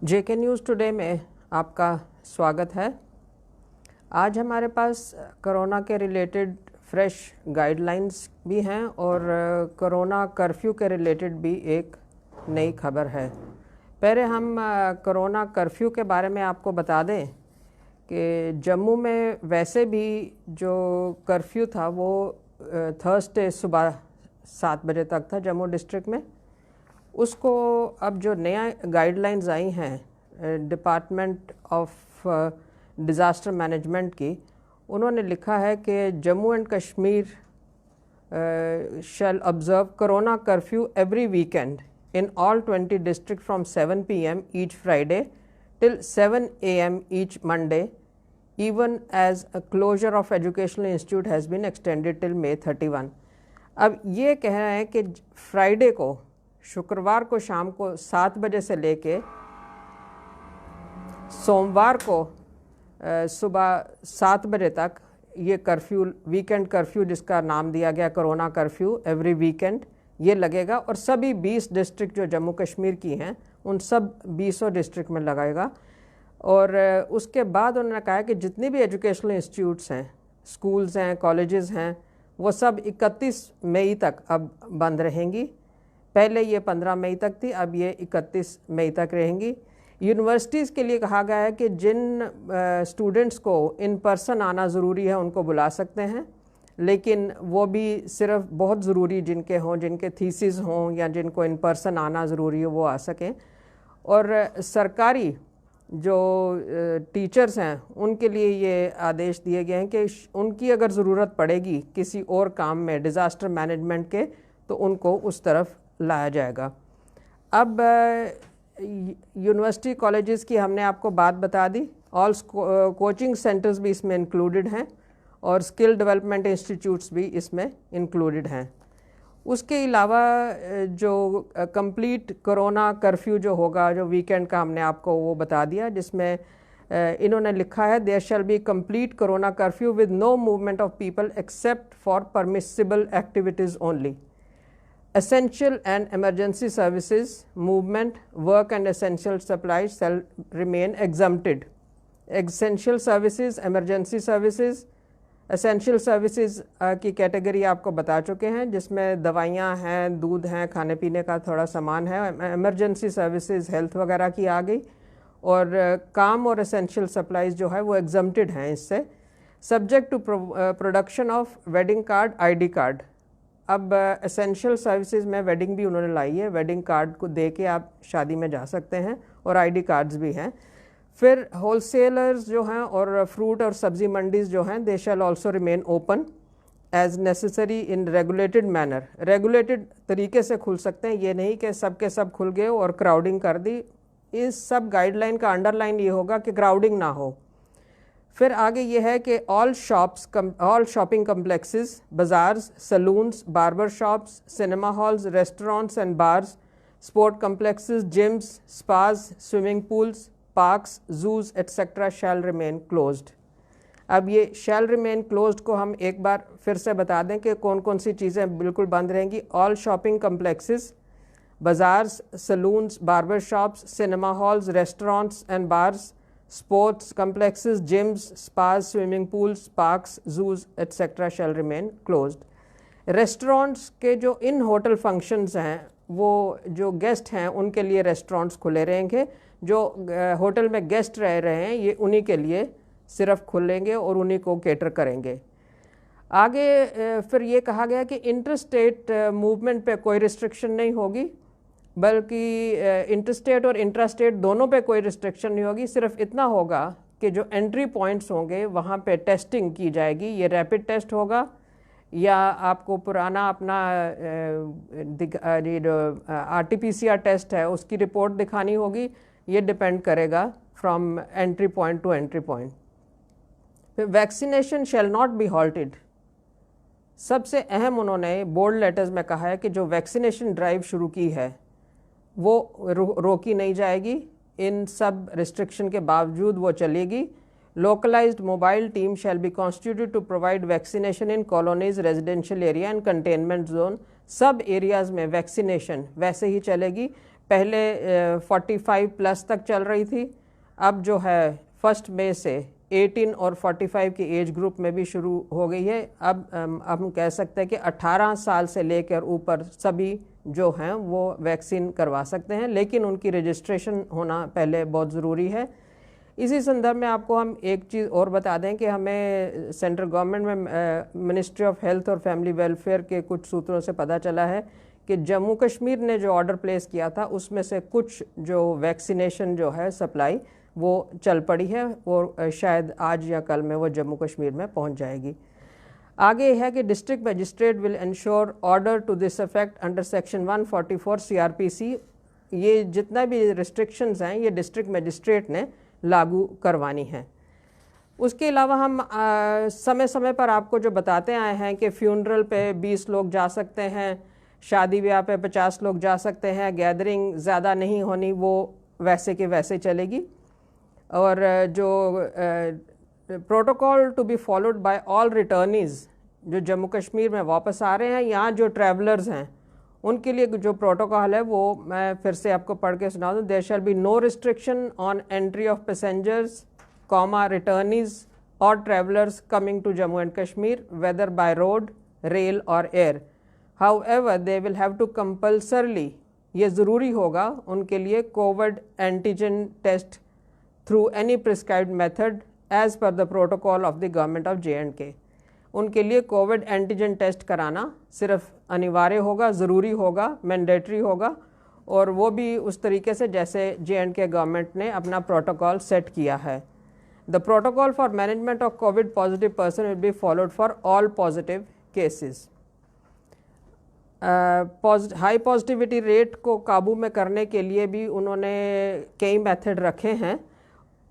जेके news today में आपका स्वागत है। आज हमारे पास कोरोना के रिलेटेड फ्रेश गाइडलाइंस भी हैं और कोरोना कर्फ्यू के रिलेटेड भी एक नई खबर है। पहले हम कोरोना कर्फ्यू के बारे में आपको बता दें कि जम्मू में वैसे भी जो कर्फ्यू था वो थर्सडे सुबह 7 बजे तक था जम्मू डिस्ट्रिक्ट में। उसको अब जो नया गाइडलाइंस आई हैं डिपार्टमेंट ऑफ डिज़ास्टर मैनेजमेंट की, उन्होंने लिखा है कि Jammu and Kashmir shall observe corona curfew every weekend in all 20 districts from 7 p.m. each Friday till 7 a.m. each Monday, even as a closure of educational institute has been extended till May 31. अब ये कह रहे हैं कि फ्राइडे को, शुक्रवार को शाम को 7 बजे से लेके सोमवार को सुबह 7 बजे तक ये कर्फ्यू, वीकेंड कर्फ्यू जिसका नाम दिया गया कोरोना कर्फ्यू एवरी वीकेंड, ये लगेगा और सभी 20 डिस्ट्रिक्ट जो जम्मू कश्मीर की हैं उन सब 20 डिस्ट्रिक्ट में लगेगा। और उसके बाद उन्होंने कहा कि जितनी भी एजुकेशनल इंस्टीट्यूट्स हैं, स्कूल्स हैं, कॉलेजेस हैं, वो सब 31 मई तक अब बंद रहेंगी। पहले ये 15 मई तक थी, अब ये 31 मई तक रहेंगी। यूनिवर्सिटीज़ के लिए कहा गया है कि जिन स्टूडेंट्स को इन पर्सन आना ज़रूरी है उनको बुला सकते हैं, लेकिन वो भी सिर्फ बहुत ज़रूरी जिनके हों, जिनके थीसिस हों या जिनको इन पर्सन आना ज़रूरी हो वो आ सकें। और सरकारी जो टीचर्स हैं उनके लिए ये आदेश दिए गए हैं कि उनकी अगर ज़रूरत पड़ेगी किसी और काम में डिज़ास्टर मैनेजमेंट के, तो उनको उस तरफ लाया जाएगा। अब यूनिवर्सिटी कॉलेजेस की हमने आपको बात बता दी, ऑल कोचिंग सेंटर्स भी इसमें इंक्लूडेड हैं और स्किल डेवलपमेंट इंस्टीट्यूट्स भी इसमें इंक्लूडेड हैं। उसके अलावा जो कंप्लीट कोरोना कर्फ्यू जो होगा, जो वीकेंड का हमने आपको वो बता दिया, जिसमें इन्होंने लिखा है there shall be complete corona curfew with no movement of people except for permissible activities only. Essential and emergency services movement, work and essential supplies shall remain exempted. Essential services, emergency services, essential services की category आपको बता चुके हैं, जिसमें दवाइयाँ हैं, दूध हैं, खाने पीने का थोड़ा सामान है। एमरजेंसी सर्विसेज हेल्थ वगैरह की आ गई, और काम और एसेंशियल सप्लाईज जो है वो एग्जम्प्टेड हैं इससे, subject to production of wedding card, ID card. अब एसेंशियल सर्विसेज में वेडिंग भी उन्होंने लाई है, वेडिंग कार्ड को दे के आप शादी में जा सकते हैं, और आईडी कार्ड्स भी हैं। फिर होलसेलर्स जो हैं और फ्रूट और सब्ज़ी मंडीज़ जो हैं, they shall also remain open as necessary in regulated manner. Regulated तरीके से खुल सकते हैं, ये नहीं कि सब के सब खुल गए और क्राउडिंग कर दी। इस सब गाइडलाइन का अंडरलाइन ये होगा कि क्राउडिंग ना हो। फिर आगे ये है कि all shopping complexes, bazaars, salons, barber shops, cinema halls, restaurants and bars, sport complexes, gyms, spas, swimming pools, parks, zoos etcetera shall remain closed. अब ये शैल रिमेन क्लोज्ड को हम एक बार फिर से बता दें कि कौन कौन सी चीज़ें बिल्कुल बंद रहेंगी। All shopping complexes, bazaars, salons, barber shops, cinema halls, restaurants and bars, sports complexes, gyms, spas, swimming pools, parks, zoos etcetera shall remain closed. Restaurants के जो इन होटल फंक्शंस हैं, वो जो गेस्ट हैं उनके लिए रेस्टोरेंट्स खुले रहेंगे। जो होटल में गेस्ट रह रहे हैं ये उन्हीं के लिए सिर्फ खुलेंगे और उन्हीं को केटर करेंगे। आगे फिर ये कहा गया कि इंटरस्टेट मूवमेंट पे कोई रिस्ट्रिक्शन नहीं होगी, बल्कि इंटरस्टेट और इंट्रास्टेट दोनों पे कोई रिस्ट्रिक्शन नहीं होगी। सिर्फ इतना होगा कि जो एंट्री पॉइंट्स होंगे वहाँ पे टेस्टिंग की जाएगी। ये रैपिड टेस्ट होगा या आपको पुराना अपना RT-PCR टेस्ट है उसकी रिपोर्ट दिखानी होगी, ये डिपेंड करेगा from entry point to entry point. फिर vaccination shall not be halted. सबसे अहम उन्होंने बोल्ड लेटर्स में कहा है कि जो वैक्सीनेशन ड्राइव शुरू की है वो रोकी नहीं जाएगी। इन सब रिस्ट्रिक्शन के बावजूद वो चलेगी। Localized mobile team shall be constituted to provide vaccination in colonies, residential area and containment zone. सब एरियाज़ में वैक्सीनेशन वैसे ही चलेगी। पहले 45 प्लस तक चल रही थी, अब जो है 1 मई से 18 और 45 के एज ग्रुप में भी शुरू हो गई है। अब हम कह सकते हैं कि 18 साल से लेकर ऊपर सभी जो हैं वो वैक्सीन करवा सकते हैं, लेकिन उनकी रजिस्ट्रेशन होना पहले बहुत ज़रूरी है। इसी संदर्भ में आपको हम एक चीज़ और बता दें कि हमें सेंट्रल गवर्नमेंट में मिनिस्ट्री ऑफ हेल्थ और फैमिली वेलफेयर के कुछ सूत्रों से पता चला है कि जम्मू कश्मीर ने जो ऑर्डर प्लेस किया था उसमें से कुछ जो वैक्सीनेशन जो है सप्लाई वो चल पड़ी है और शायद आज या कल में वो जम्मू कश्मीर में पहुंच जाएगी। आगे है कि district magistrate will ensure order to this effect under section 144 CRPC। ये जितना भी रिस्ट्रिक्शंस हैं ये डिस्ट्रिक्ट मजिस्ट्रेट ने लागू करवानी है। उसके अलावा हम समय समय पर आपको जो बताते आए हैं कि फ्यूनरल पे 20 लोग जा सकते हैं, शादी ब्याह पे 50 लोग जा सकते हैं, गैदरिंग ज़्यादा नहीं होनी, वो वैसे के वैसे चलेगी। और जो protocol to be followed by all returnees जो जम्मू कश्मीर में वापस आ रहे हैं, यहाँ जो ट्रैवलर्स हैं उनके लिए जो प्रोटोकॉल है वो मैं फिर से आपको पढ़ के सुना दूँ। There shall be no restriction on entry of passengers returnees और travellers coming to Jammu and Kashmir whether by road, rail और air. However they will have to compulsorily, ये ज़रूरी होगा उनके लिए, covid antigen test through any prescribed method as per the protocol of the government of JNK। उनके लिए covid antigen test कराना सिर्फ अनिवार्य होगा, ज़रूरी होगा, मैंडेटरी होगा, और वो भी उस तरीके से जैसे JNK गवर्नमेंट ने अपना प्रोटोकॉल सेट किया है। The protocol for management of Covid positive person will be followed for all positive cases. High positivity rate को काबू में करने के लिए भी उन्होंने कई मेथड रखे हैं।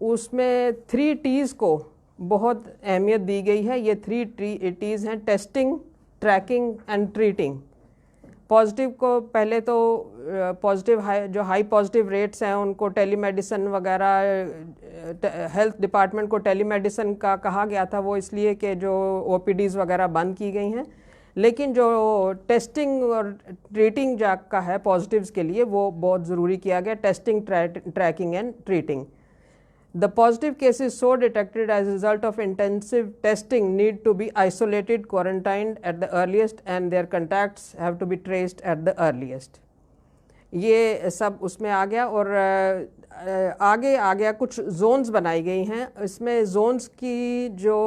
उसमें 3 T's को बहुत अहमियत दी गई है। ये 3 T's हैं: testing, tracking and treating. Positive को पहले तो पॉजिटिव जो हाई पॉजिटिव रेट्स हैं उनको टेलीमेडिसिन वगैरह, हेल्थ डिपार्टमेंट को टेलीमेडिसिन का कहा गया था, वो इसलिए कि जो OPDs वगैरह बंद की गई हैं। लेकिन जो टेस्टिंग और ट्रीटिंग का है पॉजिटिव्स के लिए वो बहुत ज़रूरी किया गया, testing, tracking and treating. The positive cases so detected as a result of intensive testing need to be isolated, quarantined at the earliest and their contacts have to be traced at the earliest। ये सब उसमें आ गया। और आगे आ गया, कुछ Jones बनाई गई हैं। इसमें जोन्स की जो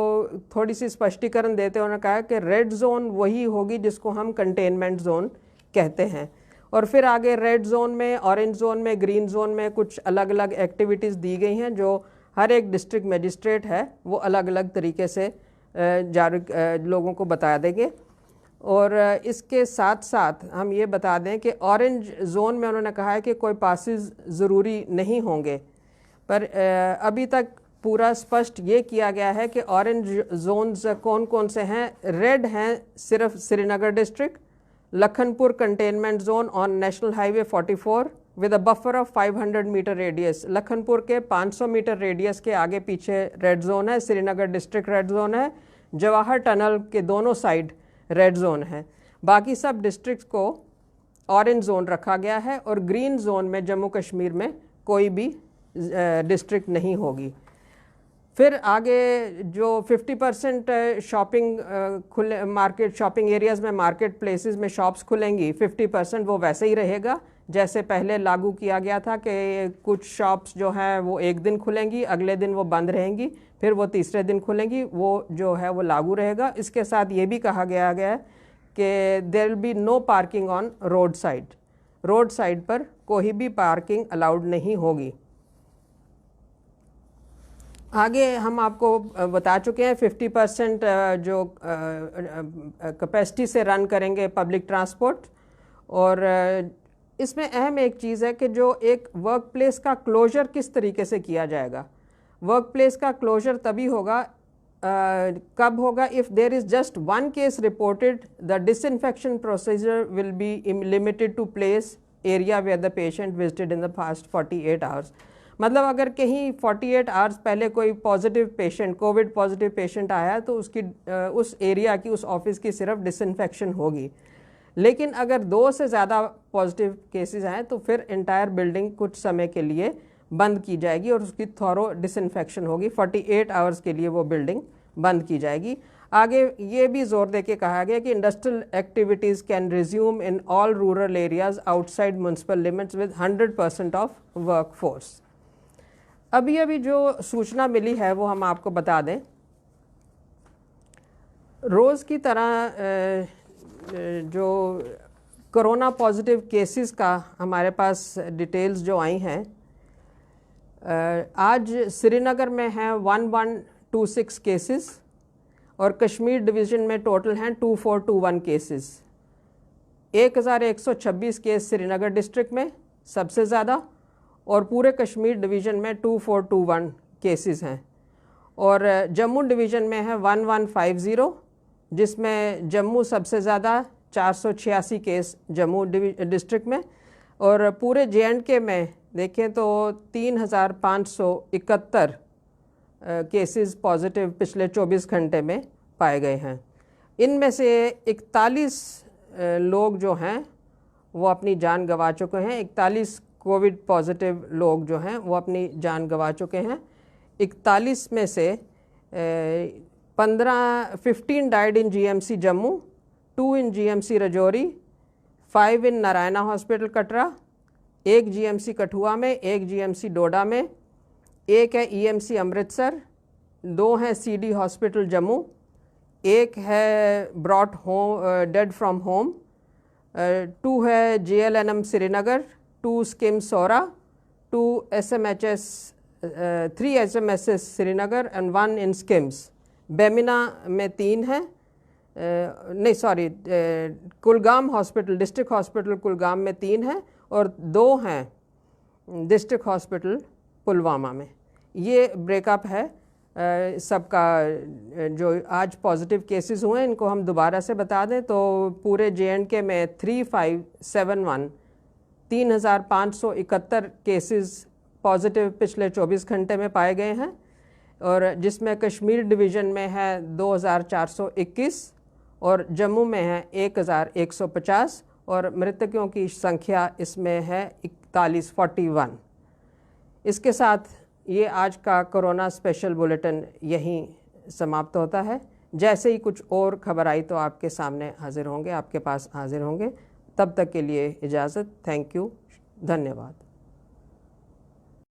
थोड़ी सी स्पष्टीकरण देते हैं, उन्होंने कहा कि रेड जोन वही होगी जिसको हम कंटेनमेंट जोन कहते हैं, और फिर आगे रेड जोन में, ऑरेंज जोन में, ग्रीन जोन में कुछ अलग अलग एक्टिविटीज़ दी गई हैं जो हर एक डिस्ट्रिक्ट मजिस्ट्रेट है वो अलग अलग तरीके से लोगों को बता देंगे। और इसके साथ साथ हम ये बता दें कि ऑरेंज जोन में उन्होंने कहा है कि कोई पासेस ज़रूरी नहीं होंगे, पर अभी तक पूरा स्पष्ट ये किया गया है कि ऑरेंज जोन्स कौन कौन से हैं। रेड हैं सिर्फ Srinagar district, Lakhanpur containment zone on national highway 44 with a buffer of 500 meter radius. Lakhanpur के 500 मीटर रेडियस के आगे पीछे रेड जोन है। श्रीनगर डिस्ट्रिक्ट रेड जोन है। जवाहर टनल के दोनों साइड रेड जोन है। बाकी सब डिस्ट्रिक्ट को ऑरेंज जोन रखा गया है, और ग्रीन जोन में जम्मू कश्मीर में कोई भी डिस्ट्रिक्ट नहीं होगी। फिर आगे जो 50% शॉपिंग खुले मार्केट शॉपिंग एरियाज़ में, मार्केट प्लेसेस में शॉप्स खुलेंगी, 50% वो वैसे ही रहेगा जैसे पहले लागू किया गया था कि कुछ शॉप्स जो हैं वो एक दिन खुलेंगी, अगले दिन वो बंद रहेंगी, फिर वो तीसरे दिन खुलेंगी, वो जो है वो लागू रहेगा। इसके साथ ये भी कहा गया है कि there will be no parking on road side. Road side पर कोई भी पार्किंग अलाउड नहीं होगी। आगे हम आपको बता चुके हैं 50% जो कैपेसिटी से रन करेंगे पब्लिक ट्रांसपोर्ट। और इसमें अहम एक चीज़ है कि जो एक वर्क प्लेस का क्लोजर किस तरीके से किया जाएगा। वर्क प्लेस का क्लोजर तभी होगा कब होगा, if there is just 1 case reported, the disinfection procedure will be limited to place area where the patient visited in the past 48 hours. मतलब अगर कहीं 48 आवर्स पहले कोई positive patient, COVID positive patient आया तो उसकी उस एरिया की, उस ऑफिस की सिर्फ डिसइंफेक्शन होगी। लेकिन अगर 2 से ज़्यादा पॉजिटिव केसेस हैं तो फिर इंटायर बिल्डिंग कुछ समय के लिए बंद की जाएगी और उसकी थॉरो डिसइंफेक्शन होगी। 48 आवर्स के लिए वो बिल्डिंग बंद की जाएगी। आगे ये भी जोर देके कहा गया कि industrial activities can resume in all rural areas outside municipal limits with 100% of work force. अभी जो सूचना मिली है वो हम आपको बता दें। रोज़ की तरह जो कोरोना पॉजिटिव केसेस का हमारे पास डिटेल्स जो आई हैं, आज श्रीनगर में हैं 1126 केसेस और कश्मीर डिवीज़न में टोटल हैं 2421 केसेस। 1126 केस श्रीनगर डिस्ट्रिक्ट में सबसे ज़्यादा और पूरे कश्मीर डिवीज़न में 2421 केसेस हैं। और जम्मू डिवीज़न में है 1150, जिसमें जम्मू सबसे ज़्यादा 486 केस जम्मू डिस्ट्रिक्ट में। और पूरे JNK में देखें तो 3571 केसेस पॉजिटिव पिछले 24 घंटे में पाए गए हैं। इनमें से 41 लोग जो हैं वो अपनी जान गंवा चुके हैं। 41 कोविड पॉजिटिव लोग जो हैं वो अपनी जान गंवा चुके हैं। 41 में से 15 died in GMC Jammu, 2 in GMC Rajouri, 5 in Narayana hospital Katra, 1 GMC Kathua में, 1 GMC डोडा में, 1 है EMC अमृतसर, 2 हैं CD हॉस्पिटल जम्मू, 1 है brought home dead from home, 2 है JLNM Srinagar, 2 SKIMS Soura, 2 SMHS 3 SMSS Srinagar and 1 in SKIMS. Bemina में 3 हैं, नहीं sorry, Kulgam hospital district hospital Kulgam में 3 हैं और 2 हैं डिस्ट्रिक्ट हॉस्पिटल पुलवामा में। ये ब्रेकअप है सबका। जो आज पॉजिटिव केसेस हुए हैं इनको हम दोबारा से बता दें तो पूरे JNK में 3571 केसेस पॉजिटिव पिछले 24 घंटे में पाए गए हैं और जिसमें कश्मीर डिवीज़न में है 2421 और जम्मू में है 1150 और मृतकों की संख्या इसमें है 4141। इसके साथ ये आज का कोरोना स्पेशल बुलेटिन यहीं समाप्त होता है। जैसे ही कुछ और खबर आई तो आपके सामने हाजिर होंगे, आपके पास हाजिर होंगे। तब तक के लिए इजाज़त। थैंक यू, धन्यवाद।